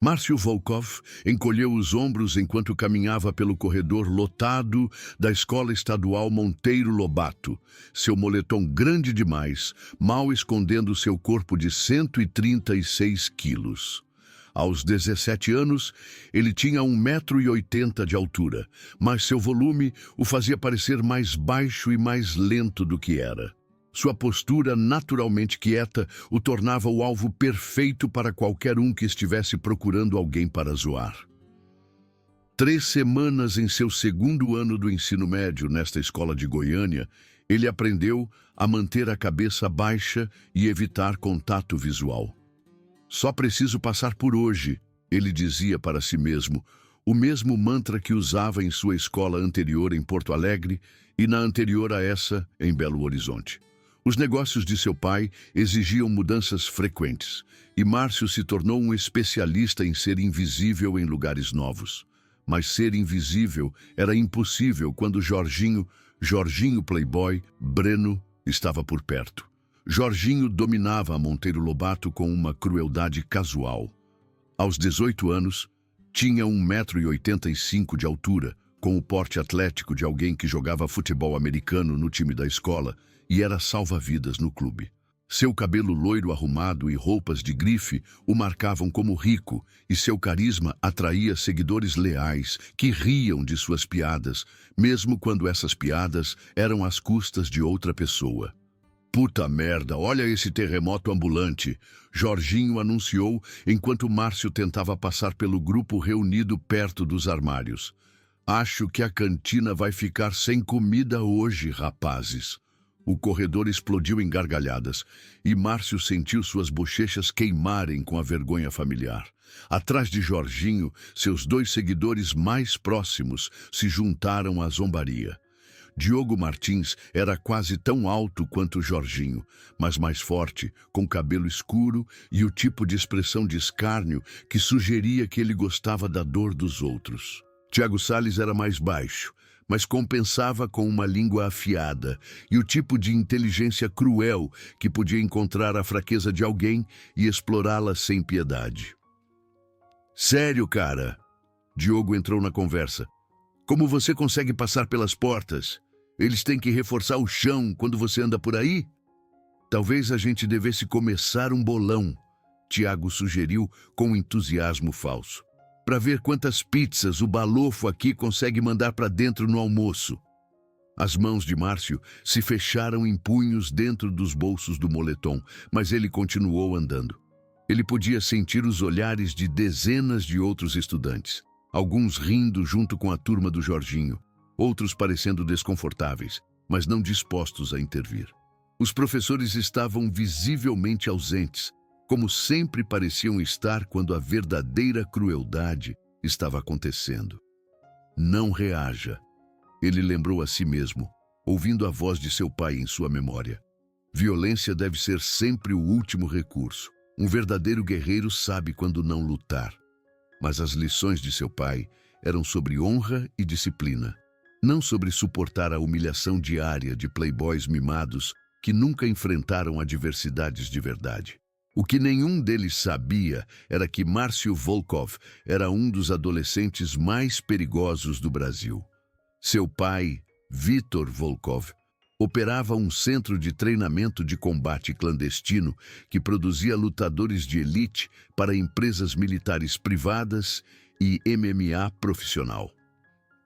Márcio Volkov encolheu os ombros enquanto caminhava pelo corredor lotado da Escola Estadual Monteiro Lobato, seu moletom grande demais, mal escondendo seu corpo de 136 quilos. Aos 17 anos, ele tinha 1,80 m de altura, mas seu volume o fazia parecer mais baixo e mais lento do que era. Sua postura naturalmente quieta o tornava o alvo perfeito para qualquer um que estivesse procurando alguém para zoar. 3 semanas em seu segundo ano do ensino médio nesta escola de Goiânia, ele aprendeu a manter a cabeça baixa e evitar contato visual. Só preciso passar por hoje, ele dizia para si mesmo, o mesmo mantra que usava em sua escola anterior em Porto Alegre e na anterior a essa em Belo Horizonte. Os negócios de seu pai exigiam mudanças frequentes, e Márcio se tornou um especialista em ser invisível em lugares novos. Mas ser invisível era impossível quando Jorginho Playboy, Breno, estava por perto. Jorginho dominava a Monteiro Lobato com uma crueldade casual. Aos 18 anos, tinha 1,85 m de altura, com o porte atlético de alguém que jogava futebol americano no time da escola, e era salva-vidas no clube. Seu cabelo loiro arrumado e roupas de grife o marcavam como rico, e seu carisma atraía seguidores leais que riam de suas piadas, mesmo quando essas piadas eram às custas de outra pessoa. "Puta merda, olha esse terremoto ambulante", Jorginho anunciou enquanto Márcio tentava passar pelo grupo reunido perto dos armários. "Acho que a cantina vai ficar sem comida hoje, rapazes." O corredor explodiu em gargalhadas, e Márcio sentiu suas bochechas queimarem com a vergonha familiar. Atrás de Jorginho, seus 2 seguidores mais próximos se juntaram à zombaria. Diogo Martins era quase tão alto quanto Jorginho, mas mais forte, com cabelo escuro e o tipo de expressão de escárnio que sugeria que ele gostava da dor dos outros. Tiago Salles era mais baixo, mas compensava com uma língua afiada e o tipo de inteligência cruel que podia encontrar a fraqueza de alguém e explorá-la sem piedade. "Sério, cara?" Diogo entrou na conversa. "Como você consegue passar pelas portas? Eles têm que reforçar o chão quando você anda por aí?" "Talvez a gente devesse começar um bolão", Tiago sugeriu com entusiasmo falso, "para ver quantas pizzas o balofo aqui consegue mandar para dentro no almoço." As mãos de Márcio se fecharam em punhos dentro dos bolsos do moletom, mas ele continuou andando. Ele podia sentir os olhares de dezenas de outros estudantes, alguns rindo junto com a turma do Jorginho, outros parecendo desconfortáveis, mas não dispostos a intervir. Os professores estavam visivelmente ausentes, como sempre pareciam estar quando a verdadeira crueldade estava acontecendo. "Não reaja", ele lembrou a si mesmo, ouvindo a voz de seu pai em sua memória. Violência deve ser sempre o último recurso. Um verdadeiro guerreiro sabe quando não lutar. Mas as lições de seu pai eram sobre honra e disciplina, não sobre suportar a humilhação diária de playboys mimados que nunca enfrentaram adversidades de verdade. O que nenhum deles sabia era que Márcio Volkov era um dos adolescentes mais perigosos do Brasil. Seu pai, Vitor Volkov, operava um centro de treinamento de combate clandestino que produzia lutadores de elite para empresas militares privadas e MMA profissional.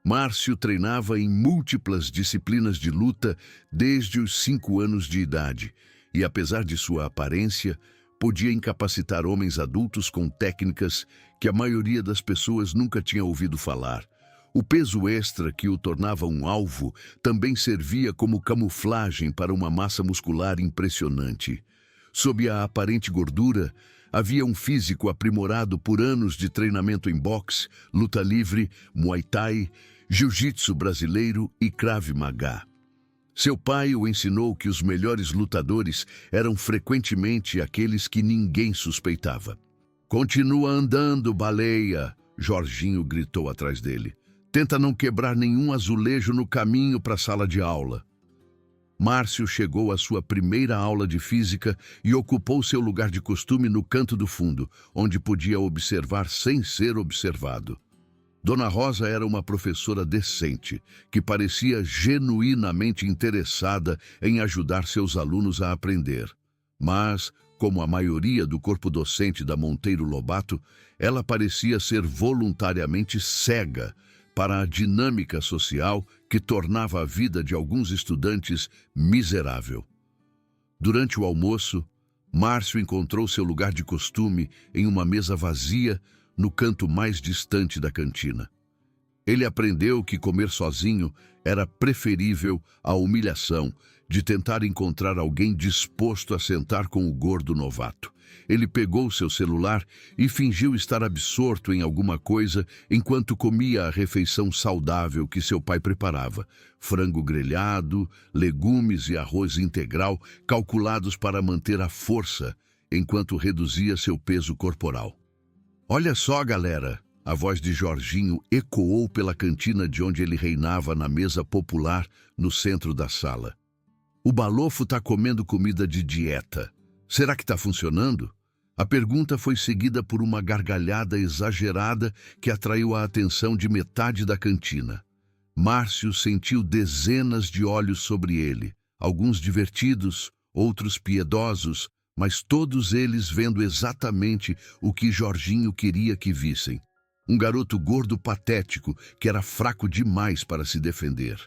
Márcio treinava em múltiplas disciplinas de luta desde os 5 anos de idade e, apesar de sua aparência, podia incapacitar homens adultos com técnicas que a maioria das pessoas nunca tinha ouvido falar. O peso extra que o tornava um alvo também servia como camuflagem para uma massa muscular impressionante. Sob a aparente gordura, havia um físico aprimorado por anos de treinamento em boxe, luta livre, muay thai, jiu-jitsu brasileiro e krav maga. Seu pai o ensinou que os melhores lutadores eram frequentemente aqueles que ninguém suspeitava. "Continua andando, baleia", Jorginho gritou atrás dele. "Tenta não quebrar nenhum azulejo no caminho para a sala de aula." Márcio chegou à sua primeira aula de física e ocupou seu lugar de costume no canto do fundo, onde podia observar sem ser observado. Dona Rosa era uma professora decente, que parecia genuinamente interessada em ajudar seus alunos a aprender. Mas, como a maioria do corpo docente da Monteiro Lobato, ela parecia ser voluntariamente cega para a dinâmica social que tornava a vida de alguns estudantes miserável. Durante o almoço, Márcio encontrou seu lugar de costume em uma mesa vazia no canto mais distante da cantina. Ele aprendeu que comer sozinho era preferível à humilhação de tentar encontrar alguém disposto a sentar com o gordo novato. Ele pegou seu celular e fingiu estar absorto em alguma coisa enquanto comia a refeição saudável que seu pai preparava: frango grelhado, legumes e arroz integral calculados para manter a força enquanto reduzia seu peso corporal. "Olha só, galera!" A voz de Jorginho ecoou pela cantina de onde ele reinava na mesa popular no centro da sala. "O Balofo tá comendo comida de dieta. Será que tá funcionando?" A pergunta foi seguida por uma gargalhada exagerada que atraiu a atenção de metade da cantina. Márcio sentiu dezenas de olhos sobre ele, alguns divertidos, outros piedosos, mas todos eles vendo exatamente o que Jorginho queria que vissem: um garoto gordo patético que era fraco demais para se defender.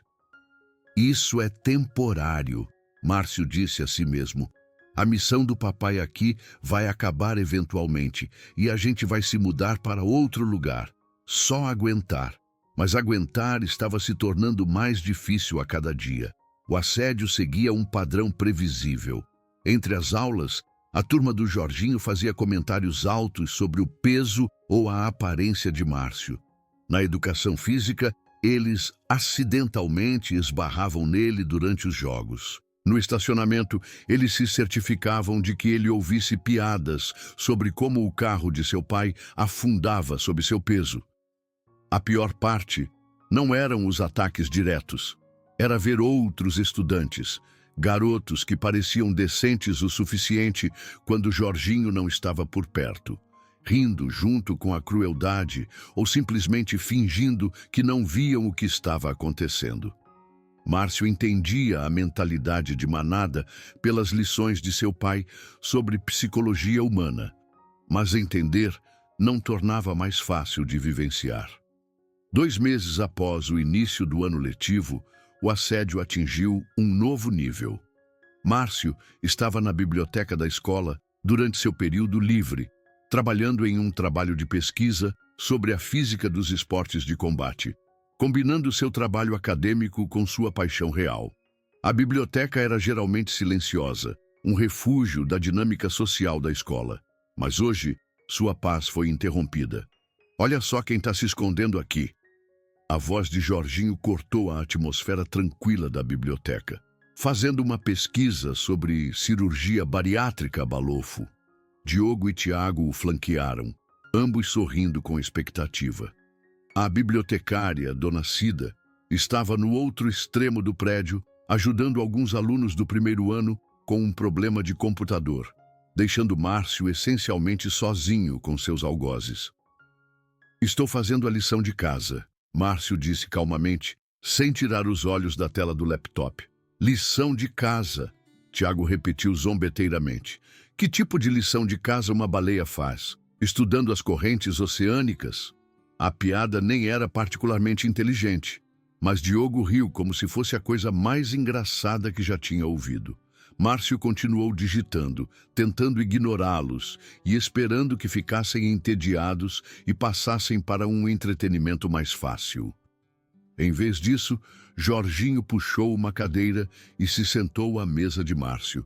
"Isso é temporário", Márcio disse a si mesmo. "A missão do papai aqui vai acabar eventualmente e a gente vai se mudar para outro lugar. Só aguentar." Mas aguentar estava se tornando mais difícil a cada dia. O assédio seguia um padrão previsível. Entre as aulas, a turma do Jorginho fazia comentários altos sobre o peso ou a aparência de Márcio. Na educação física, eles acidentalmente esbarravam nele durante os jogos. No estacionamento, eles se certificavam de que ele ouvisse piadas sobre como o carro de seu pai afundava sob seu peso. A pior parte não eram os ataques diretos. Era ver outros estudantes, garotos que pareciam decentes o suficiente quando Jorginho não estava por perto, rindo junto com a crueldade ou simplesmente fingindo que não viam o que estava acontecendo. Márcio entendia a mentalidade de manada pelas lições de seu pai sobre psicologia humana, mas entender não tornava mais fácil de vivenciar. 2 meses após o início do ano letivo, o assédio atingiu um novo nível. Márcio estava na biblioteca da escola durante seu período livre, trabalhando em um trabalho de pesquisa sobre a física dos esportes de combate, combinando seu trabalho acadêmico com sua paixão real. A biblioteca era geralmente silenciosa, um refúgio da dinâmica social da escola. Mas hoje, sua paz foi interrompida. "Olha só quem está se escondendo aqui." A voz de Jorginho cortou a atmosfera tranquila da biblioteca. "Fazendo uma pesquisa sobre cirurgia bariátrica, Balofo." Diogo e Tiago o flanquearam, ambos sorrindo com expectativa. A bibliotecária, Dona Cida, estava no outro extremo do prédio, ajudando alguns alunos do primeiro ano com um problema de computador, deixando Márcio essencialmente sozinho com seus algozes. "Estou fazendo a lição de casa", Márcio disse calmamente, sem tirar os olhos da tela do laptop. "Lição de casa", Tiago repetiu zombeteiramente. "Que tipo de lição de casa uma baleia faz? Estudando as correntes oceânicas?" A piada nem era particularmente inteligente, mas Diogo riu como se fosse a coisa mais engraçada que já tinha ouvido. Márcio continuou digitando, tentando ignorá-los e esperando que ficassem entediados e passassem para um entretenimento mais fácil. Em vez disso, Jorginho puxou uma cadeira e se sentou à mesa de Márcio.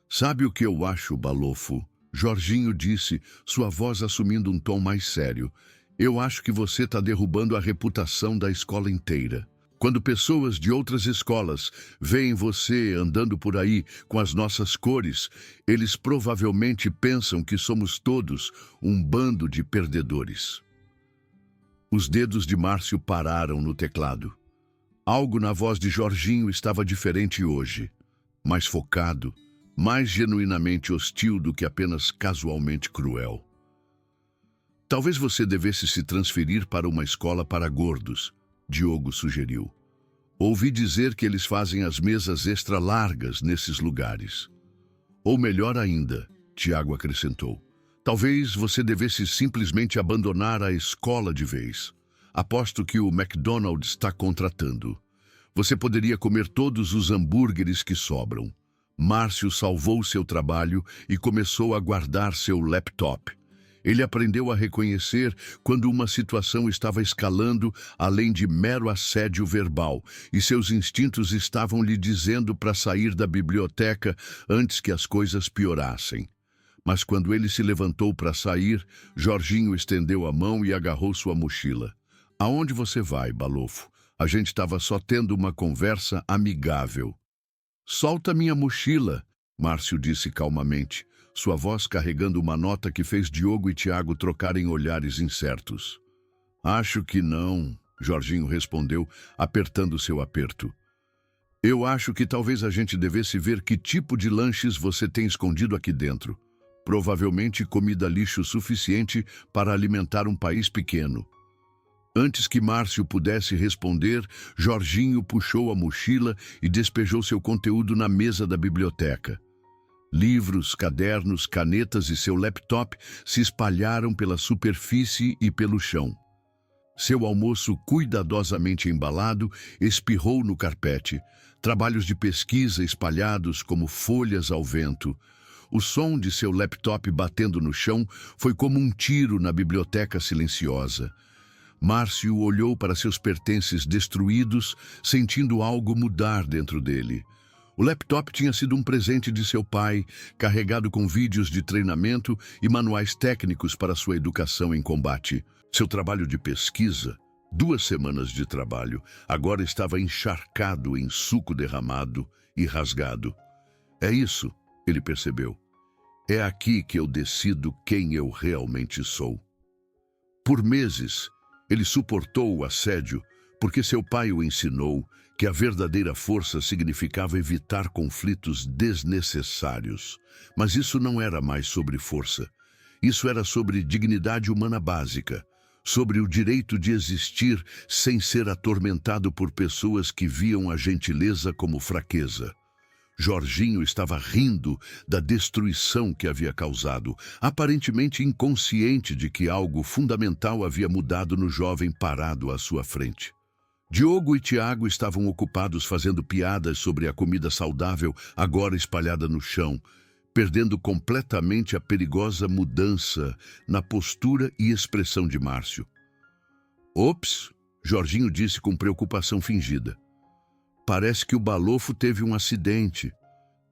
"Sabe o que eu acho, Balofo?" Jorginho disse, sua voz assumindo um tom mais sério. "Eu acho que você está derrubando a reputação da escola inteira. Quando pessoas de outras escolas veem você andando por aí com as nossas cores, eles provavelmente pensam que somos todos um bando de perdedores." Os dedos de Márcio pararam no teclado. Algo na voz de Jorginho estava diferente hoje. mais focado, mais genuinamente hostil do que apenas casualmente cruel. Talvez você devesse se transferir para uma escola para gordos, Diogo sugeriu. Ouvi dizer que eles fazem as mesas extra largas nesses lugares. Ou melhor ainda, Tiago acrescentou, talvez você devesse simplesmente abandonar a escola de vez. Aposto que o McDonald's está contratando. Você poderia comer todos os hambúrgueres que sobram. Márcio salvou seu trabalho e começou a guardar seu laptop. Ele aprendeu a reconhecer quando uma situação estava escalando além de mero assédio verbal e seus instintos estavam lhe dizendo para sair da biblioteca antes que as coisas piorassem. Mas quando ele se levantou para sair, Jorginho estendeu a mão e agarrou sua mochila. Aonde você vai, balofo? A gente estava só tendo uma conversa amigável. Solta minha mochila, Márcio disse calmamente, sua voz carregando uma nota que fez Diogo e Tiago trocarem olhares incertos. Acho que não, Jorginho respondeu, apertando seu aperto. Eu acho que talvez a gente devesse ver que tipo de lanches você tem escondido aqui dentro. Provavelmente comida lixo suficiente para alimentar um país pequeno. Antes que Márcio pudesse responder, Jorginho puxou a mochila e despejou seu conteúdo na mesa da biblioteca. Livros, cadernos, canetas e seu laptop se espalharam pela superfície e pelo chão. Seu almoço cuidadosamente embalado espirrou no carpete, trabalhos de pesquisa espalhados como folhas ao vento. O som de seu laptop batendo no chão foi como um tiro na biblioteca silenciosa. Márcio olhou para seus pertences destruídos, sentindo algo mudar dentro dele. O laptop tinha sido um presente de seu pai, carregado com vídeos de treinamento e manuais técnicos para sua educação em combate. Seu trabalho de pesquisa, 2 semanas de trabalho, agora estava encharcado em suco derramado e rasgado. É isso, ele percebeu. É aqui que eu decido quem eu realmente sou. Por meses, ele suportou o assédio porque seu pai o ensinou que a verdadeira força significava evitar conflitos desnecessários. Mas isso não era mais sobre força. Isso era sobre dignidade humana básica, sobre o direito de existir sem ser atormentado por pessoas que viam a gentileza como fraqueza. Jorginho estava rindo da destruição que havia causado, aparentemente inconsciente de que algo fundamental havia mudado no jovem parado à sua frente. Diogo e Tiago estavam ocupados fazendo piadas sobre a comida saudável agora espalhada no chão, perdendo completamente a perigosa mudança na postura e expressão de Márcio. Ops, Jorginho disse com preocupação fingida. Parece que o balofo teve um acidente.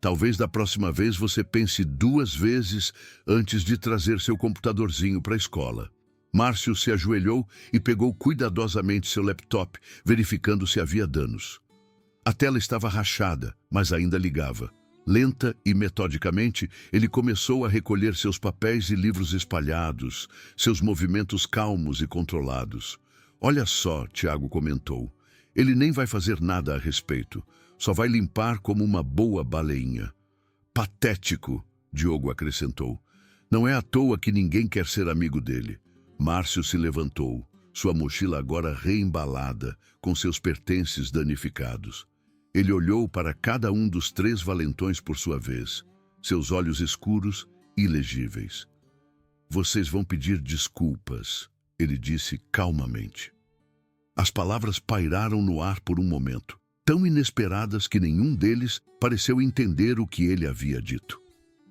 Talvez da próxima vez você pense 2 vezes antes de trazer seu computadorzinho para a escola. Márcio se ajoelhou e pegou cuidadosamente seu laptop, verificando se havia danos. A tela estava rachada, mas ainda ligava. Lenta e metodicamente, ele começou a recolher seus papéis e livros espalhados, seus movimentos calmos e controlados. Olha só, Tiago comentou. Ele nem vai fazer nada a respeito. Só vai limpar como uma boa baleinha. Patético, Diogo acrescentou. Não é à toa que ninguém quer ser amigo dele. Márcio se levantou, sua mochila agora reembalada, com seus pertences danificados. Ele olhou para cada um dos 3 valentões por sua vez, seus olhos escuros e ilegíveis. Vocês vão pedir desculpas, ele disse calmamente. As palavras pairaram no ar por um momento, tão inesperadas que nenhum deles pareceu entender o que ele havia dito.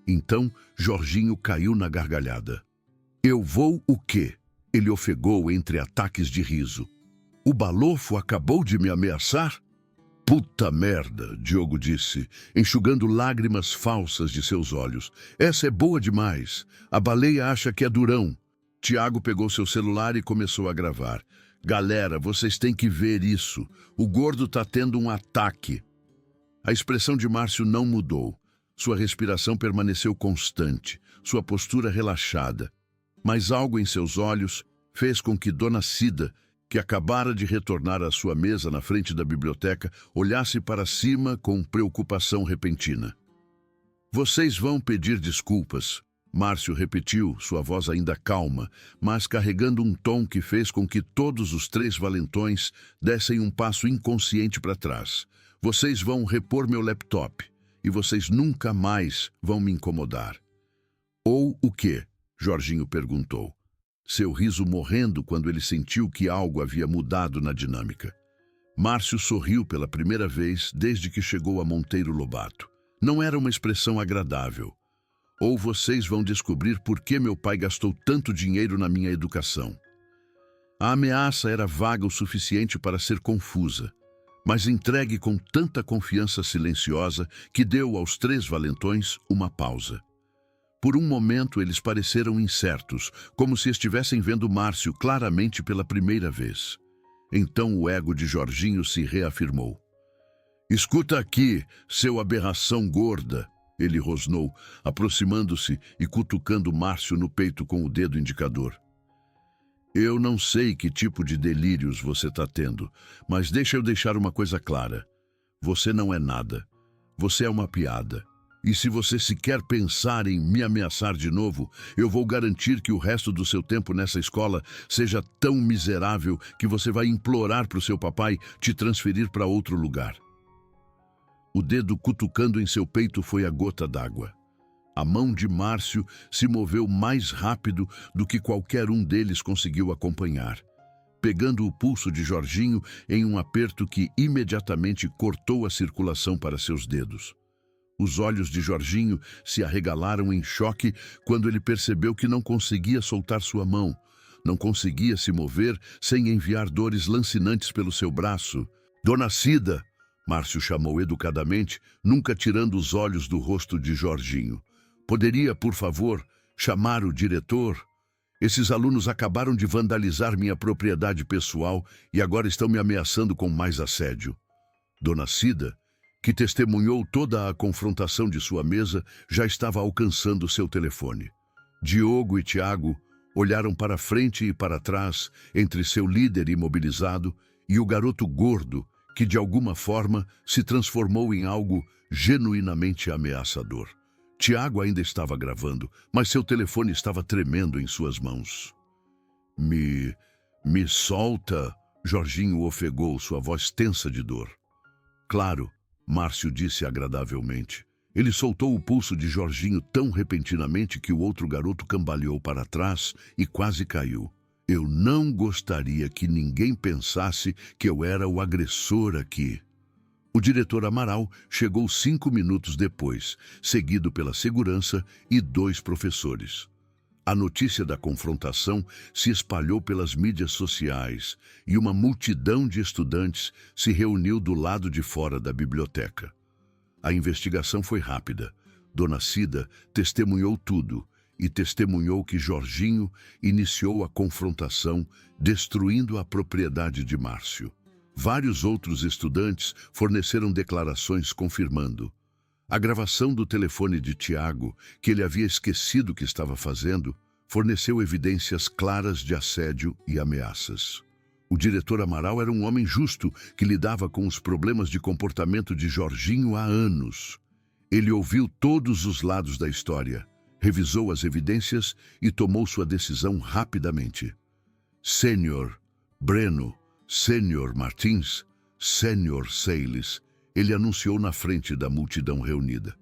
Então, Jorginho caiu na gargalhada. Eu vou o quê? Ele ofegou entre ataques de riso. O balofo acabou de me ameaçar? Puta merda, Diogo disse, enxugando lágrimas falsas de seus olhos. Essa é boa demais. A baleia acha que é durão. Tiago pegou seu celular e começou a gravar. Galera, vocês têm que ver isso. O gordo tá tendo um ataque. A expressão de Márcio não mudou. Sua respiração permaneceu constante, sua postura relaxada. Mas algo em seus olhos fez com que Dona Cida, que acabara de retornar à sua mesa na frente da biblioteca, olhasse para cima com preocupação repentina. Vocês vão pedir desculpas, Márcio repetiu, sua voz ainda calma, mas carregando um tom que fez com que todos os três valentões dessem um passo inconsciente para trás. Vocês vão repor meu laptop e vocês nunca mais vão me incomodar. Ou o quê? Jorginho perguntou, seu riso morrendo quando ele sentiu que algo havia mudado na dinâmica. Márcio sorriu pela primeira vez desde que chegou a Monteiro Lobato. Não era uma expressão agradável. Ou vocês vão descobrir por que meu pai gastou tanto dinheiro na minha educação. A ameaça era vaga o suficiente para ser confusa, mas entregue com tanta confiança silenciosa que deu aos três valentões uma pausa. Por um momento eles pareceram incertos, como se estivessem vendo Márcio claramente pela primeira vez. Então o ego de Jorginho se reafirmou. Escuta aqui, seu aberração gorda, ele rosnou, aproximando-se e cutucando Márcio no peito com o dedo indicador. Eu não sei que tipo de delírios você está tendo, mas deixa eu deixar uma coisa clara. Você não é nada. Você é uma piada. E se você sequer pensar em me ameaçar de novo, eu vou garantir que o resto do seu tempo nessa escola seja tão miserável que você vai implorar para o seu papai te transferir para outro lugar. O dedo cutucando em seu peito foi a gota d'água. A mão de Márcio se moveu mais rápido do que qualquer um deles conseguiu acompanhar, pegando o pulso de Jorginho em um aperto que imediatamente cortou a circulação para seus dedos. Os olhos de Jorginho se arregalaram em choque quando ele percebeu que não conseguia soltar sua mão, não conseguia se mover sem enviar dores lancinantes pelo seu braço. Dona Cida! Márcio chamou educadamente, nunca tirando os olhos do rosto de Jorginho. Poderia, por favor, chamar o diretor? Esses alunos acabaram de vandalizar minha propriedade pessoal e agora estão me ameaçando com mais assédio. Dona Cida, que testemunhou toda a confrontação de sua mesa, já estava alcançando seu telefone. Diogo e Tiago olharam para frente e para trás, entre seu líder imobilizado e o garoto gordo, que de alguma forma se transformou em algo genuinamente ameaçador. Tiago ainda estava gravando, mas seu telefone estava tremendo em suas mãos. Me solta, Jorginho ofegou, sua voz tensa de dor. Claro, Márcio disse agradavelmente. Ele soltou o pulso de Jorginho tão repentinamente que o outro garoto cambaleou para trás e quase caiu. Eu não gostaria que ninguém pensasse que eu era o agressor aqui. O diretor Amaral chegou 5 minutos depois, seguido pela segurança e 2 professores. A notícia da confrontação se espalhou pelas mídias sociais e uma multidão de estudantes se reuniu do lado de fora da biblioteca. A investigação foi rápida. Dona Cida testemunhou tudo e testemunhou que Jorginho iniciou a confrontação, destruindo a propriedade de Márcio. Vários outros estudantes forneceram declarações confirmando. A gravação do telefone de Tiago, que ele havia esquecido que estava fazendo, forneceu evidências claras de assédio e ameaças. O diretor Amaral era um homem justo que lidava com os problemas de comportamento de Jorginho há anos. Ele ouviu todos os lados da história, revisou as evidências e tomou sua decisão rapidamente. Sênior Breno, Sênior Martins, Sênior Seiles, ele anunciou na frente da multidão reunida.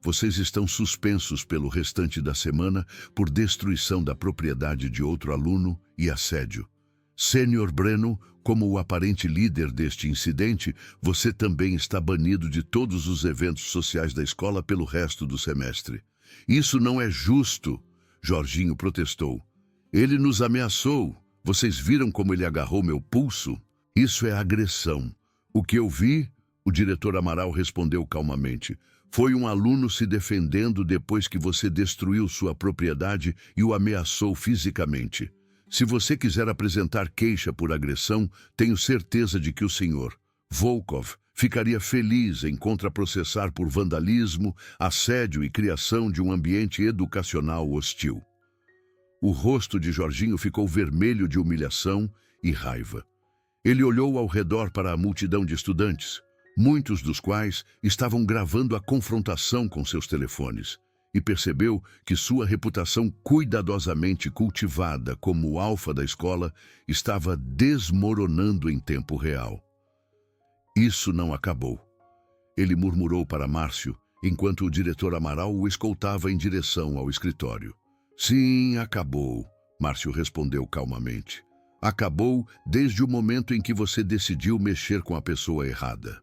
Vocês estão suspensos pelo restante da semana por destruição da propriedade de outro aluno e assédio. Sênior Breno, como o aparente líder deste incidente, você também está banido de todos os eventos sociais da escola pelo resto do semestre. Isso não é justo, Jorginho protestou. Ele nos ameaçou. Vocês viram como ele agarrou meu pulso? Isso é agressão. O que eu vi, o diretor Amaral respondeu calmamente, foi um aluno se defendendo depois que você destruiu sua propriedade e o ameaçou fisicamente. Se você quiser apresentar queixa por agressão, tenho certeza de que o senhor Volkov ficaria feliz em contraprocessar por vandalismo, assédio e criação de um ambiente educacional hostil. O rosto de Jorginho ficou vermelho de humilhação e raiva. Ele olhou ao redor para a multidão de estudantes, muitos dos quais estavam gravando a confrontação com seus telefones, e percebeu que sua reputação cuidadosamente cultivada como o alfa da escola estava desmoronando em tempo real. Isso não acabou. Ele murmurou para Márcio, enquanto o diretor Amaral o escoltava em direção ao escritório. Sim, acabou, Márcio respondeu calmamente. Acabou desde o momento em que você decidiu mexer com a pessoa errada.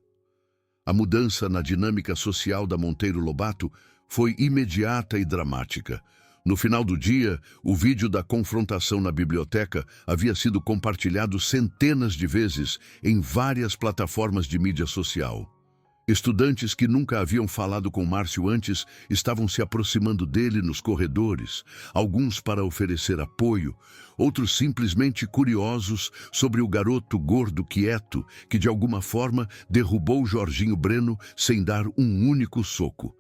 A mudança na dinâmica social da Monteiro Lobato foi imediata e dramática. No final do dia, o vídeo da confrontação na biblioteca havia sido compartilhado centenas de vezes em várias plataformas de mídia social. Estudantes que nunca haviam falado com Márcio antes estavam se aproximando dele nos corredores, alguns para oferecer apoio, outros simplesmente curiosos sobre o garoto gordo quieto que de alguma forma derrubou Jorginho Breno sem dar um único soco.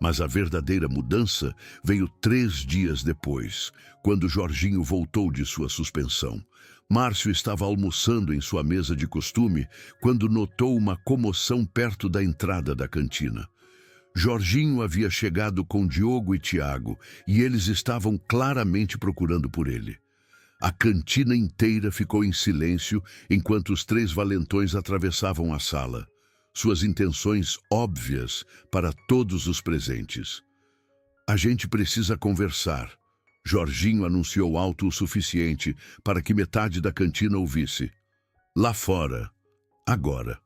Mas a verdadeira mudança veio 3 dias depois, quando Jorginho voltou de sua suspensão. Márcio estava almoçando em sua mesa de costume quando notou uma comoção perto da entrada da cantina. Jorginho havia chegado com Diogo e Tiago e eles estavam claramente procurando por ele. A cantina inteira ficou em silêncio enquanto os 3 valentões atravessavam a sala. Suas intenções óbvias para todos os presentes. A gente precisa conversar. Jorginho anunciou alto o suficiente para que metade da cantina ouvisse. Lá fora. Agora.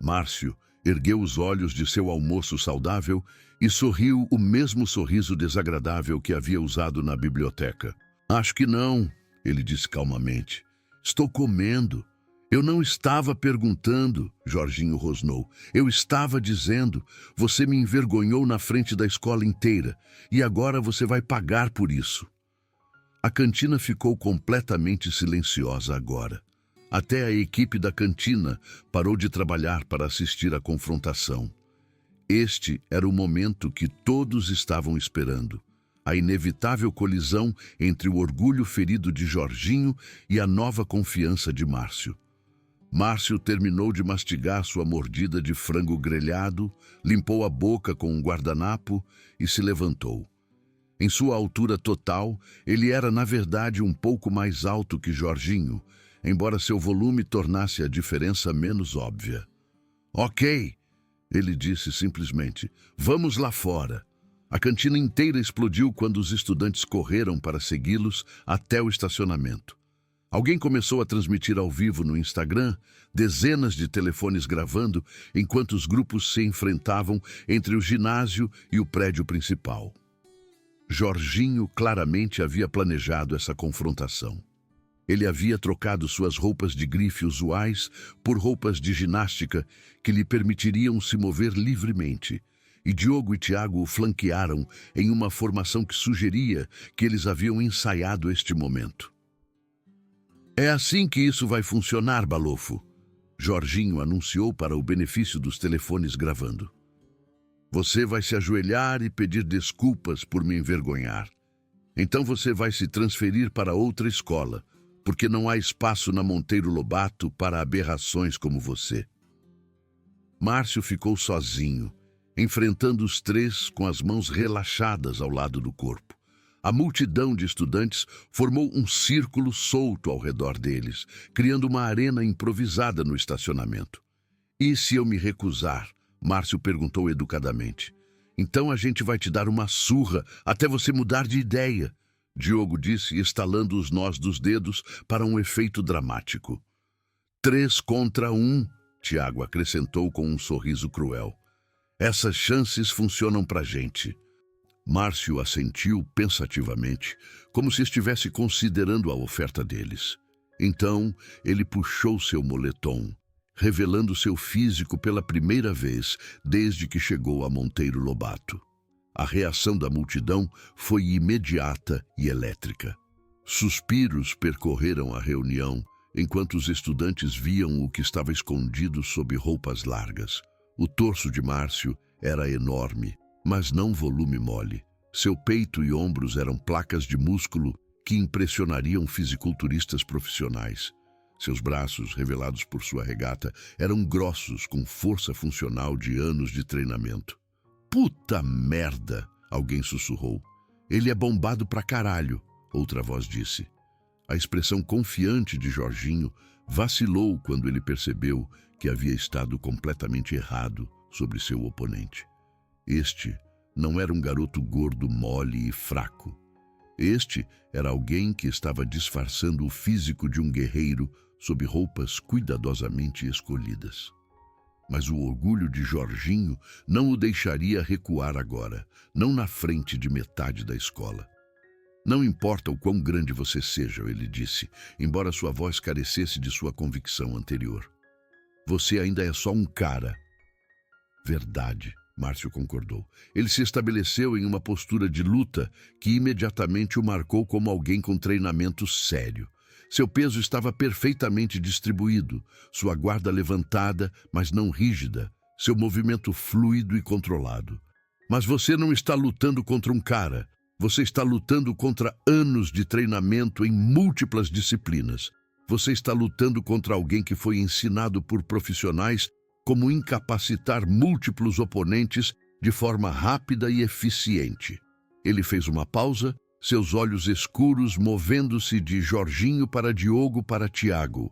Márcio ergueu os olhos de seu almoço saudável e sorriu o mesmo sorriso desagradável que havia usado na biblioteca. Acho que não, ele disse calmamente. Estou comendo. Eu não estava perguntando, Jorginho rosnou. Eu estava dizendo, você me envergonhou na frente da escola inteira e agora você vai pagar por isso. A cantina ficou completamente silenciosa agora. Até a equipe da cantina parou de trabalhar para assistir à confrontação. Este era o momento que todos estavam esperando. A inevitável colisão entre o orgulho ferido de Jorginho e a nova confiança de Márcio. Márcio terminou de mastigar sua mordida de frango grelhado, limpou a boca com um guardanapo e se levantou. Em sua altura total, ele era, na verdade, um pouco mais alto que Jorginho, embora seu volume tornasse a diferença menos óbvia. Ok, ele disse simplesmente, vamos lá fora. A cantina inteira explodiu quando os estudantes correram para segui-los até o estacionamento. Alguém começou a transmitir ao vivo no Instagram, dezenas de telefones gravando, enquanto os grupos se enfrentavam entre o ginásio e o prédio principal. Jorginho claramente havia planejado essa confrontação. Ele havia trocado suas roupas de grife usuais por roupas de ginástica que lhe permitiriam se mover livremente, e Diogo e Tiago o flanquearam em uma formação que sugeria que eles haviam ensaiado este momento. É assim que isso vai funcionar, Balofo, Jorginho anunciou para o benefício dos telefones gravando. Você vai se ajoelhar e pedir desculpas por me envergonhar. Então você vai se transferir para outra escola, porque não há espaço na Monteiro Lobato para aberrações como você. Márcio ficou sozinho, enfrentando os 3 com as mãos relaxadas ao lado do corpo. A multidão de estudantes formou um círculo solto ao redor deles, criando uma arena improvisada no estacionamento. E se eu me recusar? Márcio perguntou educadamente. Então a gente vai te dar uma surra até você mudar de ideia, Diogo disse, estalando os nós dos dedos para um efeito dramático. 3 contra 1, Tiago acrescentou com um sorriso cruel. Essas chances funcionam pra gente. Márcio assentiu pensativamente, como se estivesse considerando a oferta deles. Então, ele puxou seu moletom, revelando seu físico pela primeira vez desde que chegou a Monteiro Lobato. A reação da multidão foi imediata e elétrica. Suspiros percorreram a reunião, enquanto os estudantes viam o que estava escondido sob roupas largas. O torso de Márcio era enorme, mas não volume mole. Seu peito e ombros eram placas de músculo que impressionariam fisiculturistas profissionais. Seus braços, revelados por sua regata, eram grossos com força funcional de anos de treinamento. Puta merda! Alguém sussurrou. Ele é bombado pra caralho, outra voz disse. A expressão confiante de Jorginho vacilou quando ele percebeu que havia estado completamente errado sobre seu oponente. Este não era um garoto gordo, mole e fraco. Este era alguém que estava disfarçando o físico de um guerreiro sob roupas cuidadosamente escolhidas. Mas o orgulho de Jorginho não o deixaria recuar agora, não na frente de metade da escola. Não importa o quão grande você seja, ele disse, embora sua voz carecesse de sua convicção anterior. Você ainda é só um cara. Verdade, Márcio concordou. Ele se estabeleceu em uma postura de luta que imediatamente o marcou como alguém com treinamento sério. Seu peso estava perfeitamente distribuído, sua guarda levantada, mas não rígida, seu movimento fluido e controlado. Mas você não está lutando contra um cara. Você está lutando contra anos de treinamento em múltiplas disciplinas. Você está lutando contra alguém que foi ensinado por profissionais como incapacitar múltiplos oponentes de forma rápida e eficiente. Ele fez uma pausa, seus olhos escuros movendo-se de Jorginho para Diogo para Tiago.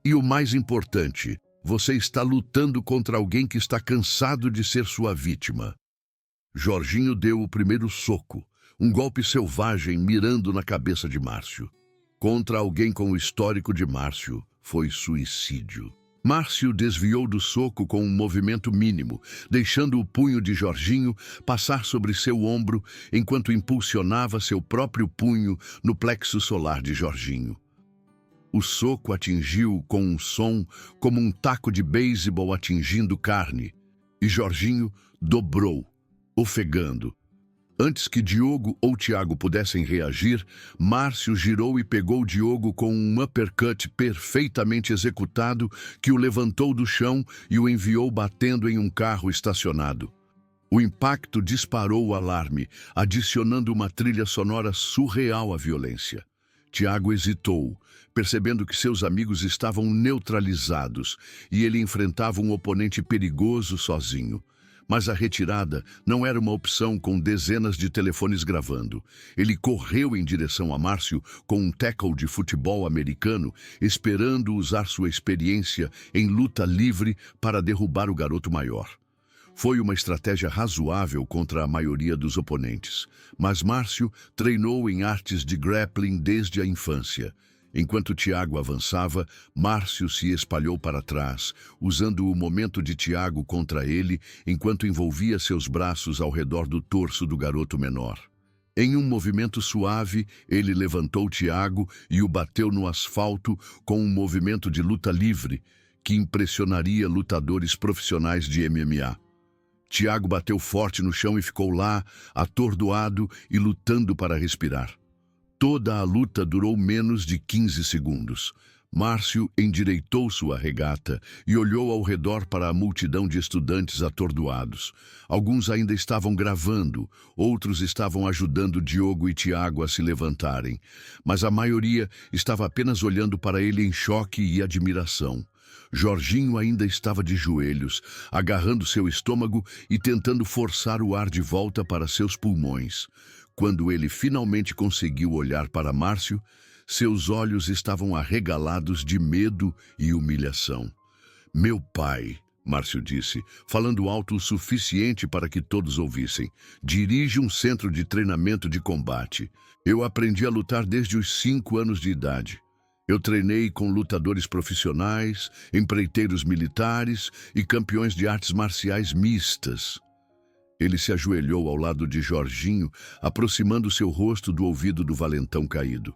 E o mais importante, você está lutando contra alguém que está cansado de ser sua vítima. Jorginho deu o primeiro soco, um golpe selvagem mirando na cabeça de Márcio. Contra alguém com o histórico de Márcio, foi suicídio. Márcio desviou do soco com um movimento mínimo, deixando o punho de Jorginho passar sobre seu ombro enquanto impulsionava seu próprio punho no plexo solar de Jorginho. O soco atingiu com um som como um taco de beisebol atingindo carne, e Jorginho dobrou, ofegando. Antes que Diogo ou Tiago pudessem reagir, Márcio girou e pegou Diogo com um uppercut perfeitamente executado que o levantou do chão e o enviou batendo em um carro estacionado. O impacto disparou o alarme, adicionando uma trilha sonora surreal à violência. Tiago hesitou, percebendo que seus amigos estavam neutralizados e ele enfrentava um oponente perigoso sozinho. Mas a retirada não era uma opção com dezenas de telefones gravando. Ele correu em direção a Márcio com um tackle de futebol americano, esperando usar sua experiência em luta livre para derrubar o garoto maior. Foi uma estratégia razoável contra a maioria dos oponentes, mas Márcio treinou em artes de grappling desde a infância. Enquanto Tiago avançava, Márcio se espalhou para trás, usando o momento de Tiago contra ele enquanto envolvia seus braços ao redor do torso do garoto menor. Em um movimento suave, ele levantou Tiago e o bateu no asfalto com um movimento de luta livre que impressionaria lutadores profissionais de MMA. Tiago bateu forte no chão e ficou lá, atordoado e lutando para respirar. Toda a luta durou menos de 15 segundos. Márcio endireitou sua regata e olhou ao redor para a multidão de estudantes atordoados. Alguns ainda estavam gravando, outros estavam ajudando Diogo e Tiago a se levantarem, mas a maioria estava apenas olhando para ele em choque e admiração. Jorginho ainda estava de joelhos, agarrando seu estômago e tentando forçar o ar de volta para seus pulmões. Quando ele finalmente conseguiu olhar para Márcio, seus olhos estavam arregalados de medo e humilhação. "Meu pai", Márcio disse, falando alto o suficiente para que todos ouvissem, "dirige um centro de treinamento de combate. Eu aprendi a lutar desde os 5 anos de idade. Eu treinei com lutadores profissionais, empreiteiros militares e campeões de artes marciais mistas." Ele se ajoelhou ao lado de Jorginho, aproximando seu rosto do ouvido do valentão caído.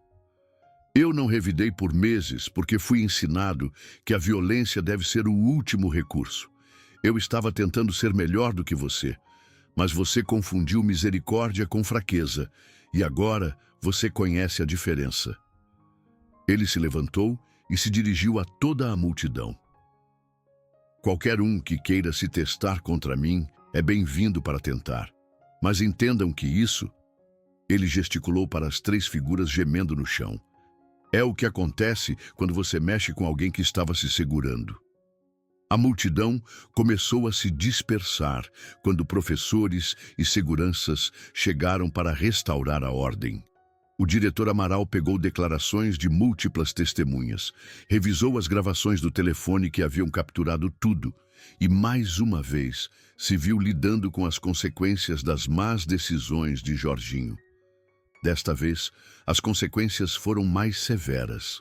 "Eu não revidei por meses porque fui ensinado que a violência deve ser o último recurso. Eu estava tentando ser melhor do que você, mas você confundiu misericórdia com fraqueza, e agora você conhece a diferença." Ele se levantou e se dirigiu a toda a multidão. "Qualquer um que queira se testar contra mim é bem-vindo para tentar. Mas entendam que isso..." Ele gesticulou para as 3 figuras gemendo no chão. É o que acontece quando você mexe com alguém que estava se segurando. A multidão começou a se dispersar quando professores e seguranças chegaram para restaurar a ordem. O diretor Amaral pegou declarações de múltiplas testemunhas, revisou as gravações do telefone que haviam capturado tudo e, mais uma vez, se viu lidando com as consequências das más decisões de Jorginho. Desta vez, as consequências foram mais severas.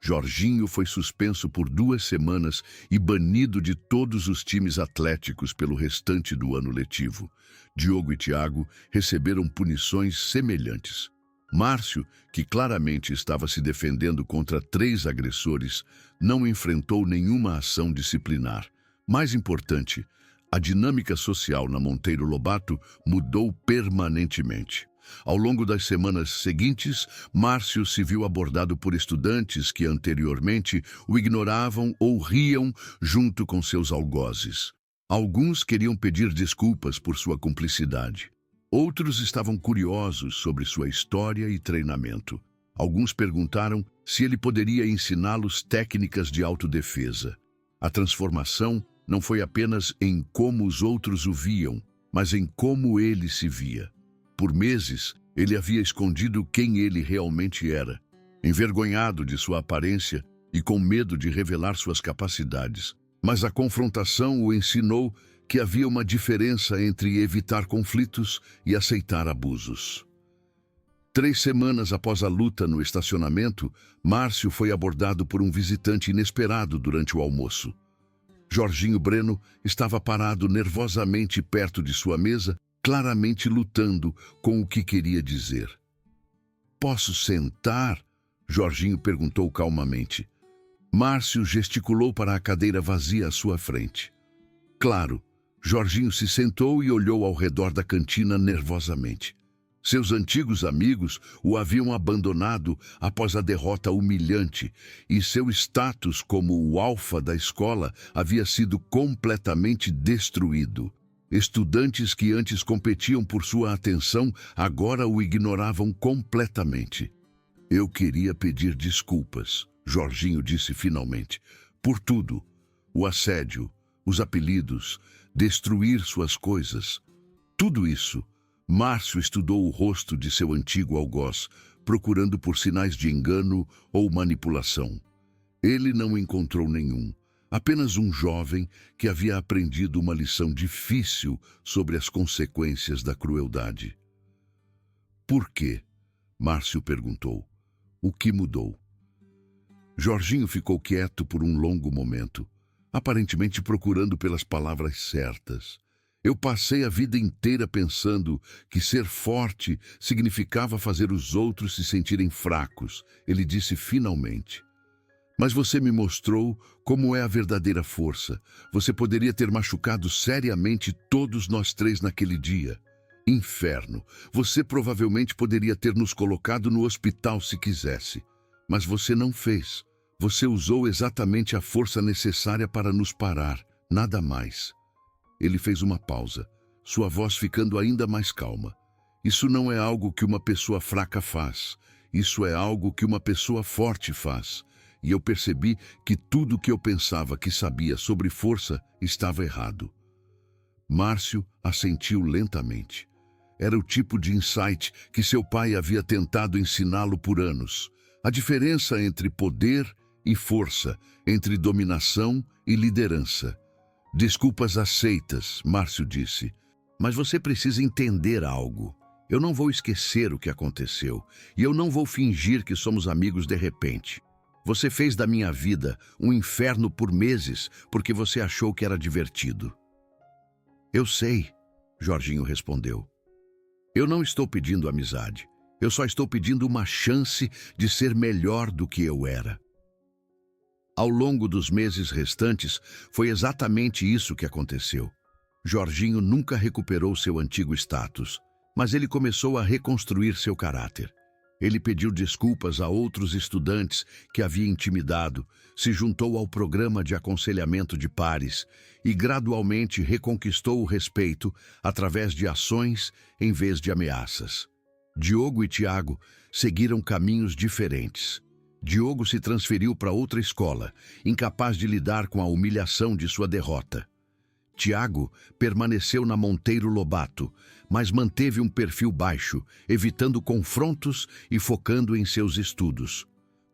Jorginho foi suspenso por 2 semanas e banido de todos os times atléticos pelo restante do ano letivo. Diogo e Tiago receberam punições semelhantes. Márcio, que claramente estava se defendendo contra 3 agressores, não enfrentou nenhuma ação disciplinar. Mais importante, a dinâmica social na Monteiro Lobato mudou permanentemente. Ao longo das semanas seguintes, Márcio se viu abordado por estudantes que anteriormente o ignoravam ou riam junto com seus algozes. Alguns queriam pedir desculpas por sua cumplicidade. Outros estavam curiosos sobre sua história e treinamento. Alguns perguntaram se ele poderia ensiná-los técnicas de autodefesa. A transformação não foi apenas em como os outros o viam, mas em como ele se via. Por meses, ele havia escondido quem ele realmente era, envergonhado de sua aparência e com medo de revelar suas capacidades. Mas a confrontação o ensinou que havia uma diferença entre evitar conflitos e aceitar abusos. 3 semanas após a luta no estacionamento, Márcio foi abordado por um visitante inesperado durante o almoço. Jorginho Breno estava parado nervosamente perto de sua mesa, claramente lutando com o que queria dizer. "Posso sentar?" Jorginho perguntou calmamente. Márcio gesticulou para a cadeira vazia à sua frente. Claro, Jorginho se sentou e olhou ao redor da cantina nervosamente. Seus antigos amigos o haviam abandonado após a derrota humilhante e seu status como o alfa da escola havia sido completamente destruído. Estudantes que antes competiam por sua atenção agora o ignoravam completamente. "Eu queria pedir desculpas", Jorginho disse finalmente, "por tudo. O assédio, os apelidos, destruir suas coisas. Tudo isso." Márcio estudou o rosto de seu antigo algoz, procurando por sinais de engano ou manipulação. Ele não encontrou nenhum. Apenas um jovem que havia aprendido uma lição difícil sobre as consequências da crueldade. "Por quê?" Márcio perguntou. "O que mudou?" Jorginho ficou quieto por um longo momento, aparentemente procurando pelas palavras certas. "Eu passei a vida inteira pensando que ser forte significava fazer os outros se sentirem fracos", ele disse finalmente. "Mas você me mostrou como é a verdadeira força. Você poderia ter machucado seriamente todos nós 3 naquele dia. Inferno, você provavelmente poderia ter nos colocado no hospital se quisesse. Mas você não fez. Você usou exatamente a força necessária para nos parar, nada mais." Ele fez uma pausa, sua voz ficando ainda mais calma. "Isso não é algo que uma pessoa fraca faz. Isso é algo que uma pessoa forte faz. E eu percebi que tudo que eu pensava que sabia sobre força estava errado." Márcio assentiu lentamente. Era o tipo de insight que seu pai havia tentado ensiná-lo por anos. A diferença entre poder e força, entre dominação e liderança. "Desculpas aceitas", Márcio disse. "Mas você precisa entender algo. Eu não vou esquecer o que aconteceu. E eu não vou fingir que somos amigos de repente. Você fez da minha vida um inferno por meses porque você achou que era divertido." "Eu sei", Jorginho respondeu. "Eu não estou pedindo amizade. Eu só estou pedindo uma chance de ser melhor do que eu era." Ao longo dos meses restantes, foi exatamente isso que aconteceu. Jorginho nunca recuperou seu antigo status, mas ele começou a reconstruir seu caráter. Ele pediu desculpas a outros estudantes que havia intimidado, se juntou ao programa de aconselhamento de pares e gradualmente reconquistou o respeito através de ações em vez de ameaças. Diogo e Tiago seguiram caminhos diferentes. Diogo se transferiu para outra escola, incapaz de lidar com a humilhação de sua derrota. Tiago permaneceu na Monteiro Lobato, mas manteve um perfil baixo, evitando confrontos e focando em seus estudos.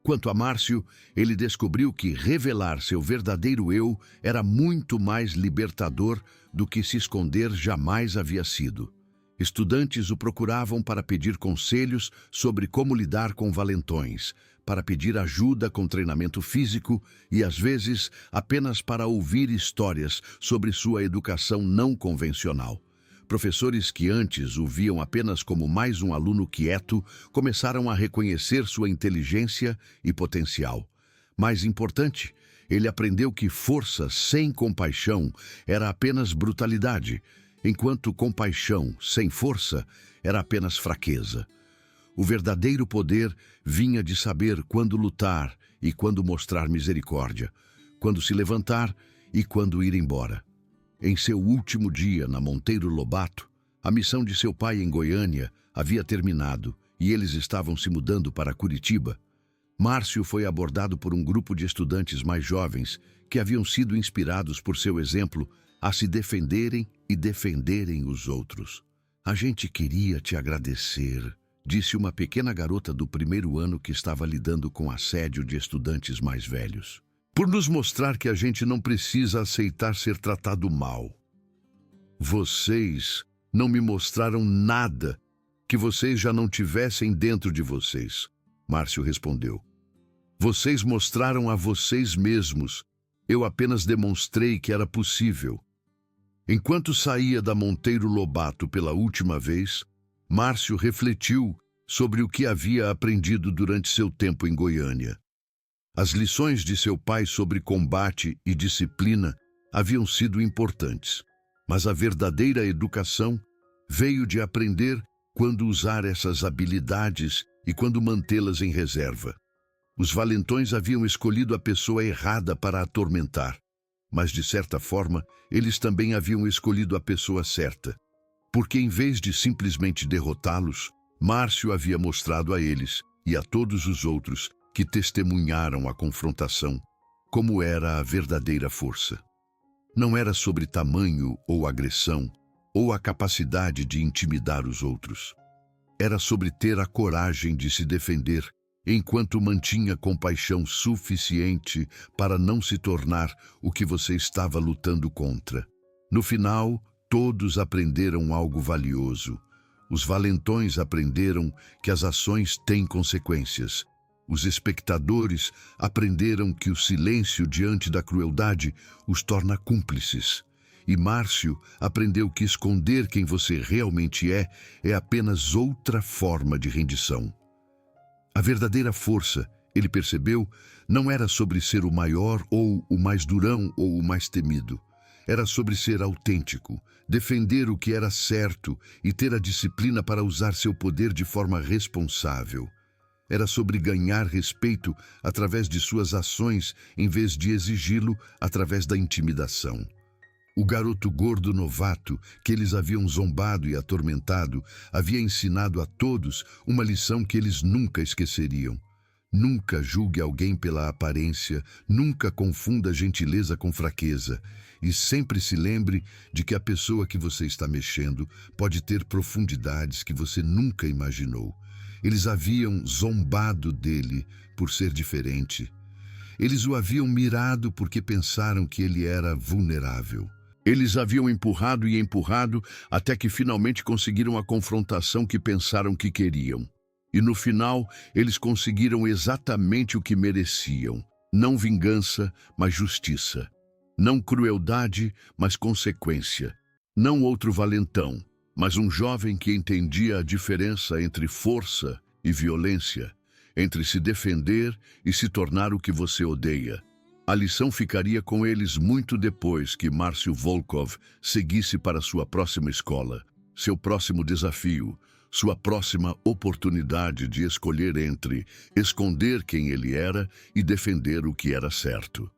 Quanto a Márcio, ele descobriu que revelar seu verdadeiro eu era muito mais libertador do que se esconder jamais havia sido. Estudantes o procuravam para pedir conselhos sobre como lidar com valentões, para pedir ajuda com treinamento físico e, às vezes, apenas para ouvir histórias sobre sua educação não convencional. Professores que antes o viam apenas como mais um aluno quieto começaram a reconhecer sua inteligência e potencial. Mais importante, ele aprendeu que força sem compaixão era apenas brutalidade, enquanto compaixão sem força era apenas fraqueza. O verdadeiro poder vinha de saber quando lutar e quando mostrar misericórdia, quando se levantar e quando ir embora. Em seu último dia na Monteiro Lobato, a missão de seu pai em Goiânia havia terminado e eles estavam se mudando para Curitiba. Márcio foi abordado por um grupo de estudantes mais jovens que haviam sido inspirados por seu exemplo a se defenderem e defenderem os outros. "A gente queria te agradecer", disse uma pequena garota do primeiro ano que estava lidando com assédio de estudantes mais velhos, "por nos mostrar que a gente não precisa aceitar ser tratado mal. Vocês não me mostraram nada que vocês já não tivessem dentro de vocês", Márcio respondeu. "Vocês mostraram a vocês mesmos. Eu apenas demonstrei que era possível." Enquanto saía da Monteiro Lobato pela última vez, Márcio refletiu sobre o que havia aprendido durante seu tempo em Goiânia. As lições de seu pai sobre combate e disciplina haviam sido importantes, mas a verdadeira educação veio de aprender quando usar essas habilidades e quando mantê-las em reserva. Os valentões haviam escolhido a pessoa errada para atormentar, mas de certa forma eles também haviam escolhido a pessoa certa, porque em vez de simplesmente derrotá-los, Márcio havia mostrado a eles e a todos os outros que testemunharam a confrontação como era a verdadeira força. Não era sobre tamanho ou agressão, ou a capacidade de intimidar os outros. Era sobre ter a coragem de se defender, enquanto mantinha compaixão suficiente para não se tornar o que você estava lutando contra. No final, todos aprenderam algo valioso. Os valentões aprenderam que as ações têm consequências. Os espectadores aprenderam que o silêncio diante da crueldade os torna cúmplices. E Márcio aprendeu que esconder quem você realmente é apenas outra forma de rendição. A verdadeira força, ele percebeu, não era sobre ser o maior ou o mais durão ou o mais temido. Era sobre ser autêntico, defender o que era certo e ter a disciplina para usar seu poder de forma responsável. Era sobre ganhar respeito através de suas ações em vez de exigi-lo através da intimidação. O garoto gordo novato, que eles haviam zombado e atormentado, havia ensinado a todos uma lição que eles nunca esqueceriam. Nunca julgue alguém pela aparência, nunca confunda gentileza com fraqueza, e sempre se lembre de que a pessoa que você está mexendo pode ter profundidades que você nunca imaginou. Eles haviam zombado dele por ser diferente. Eles o haviam mirado porque pensaram que ele era vulnerável. Eles haviam empurrado e empurrado até que finalmente conseguiram a confrontação que pensaram que queriam. E no final, eles conseguiram exatamente o que mereciam. Não vingança, mas justiça. Não crueldade, mas consequência. Não outro valentão, mas um jovem que entendia a diferença entre força e violência, entre se defender e se tornar o que você odeia. A lição ficaria com eles muito depois que Márcio Volkov seguisse para sua próxima escola, seu próximo desafio, sua próxima oportunidade de escolher entre esconder quem ele era e defender o que era certo.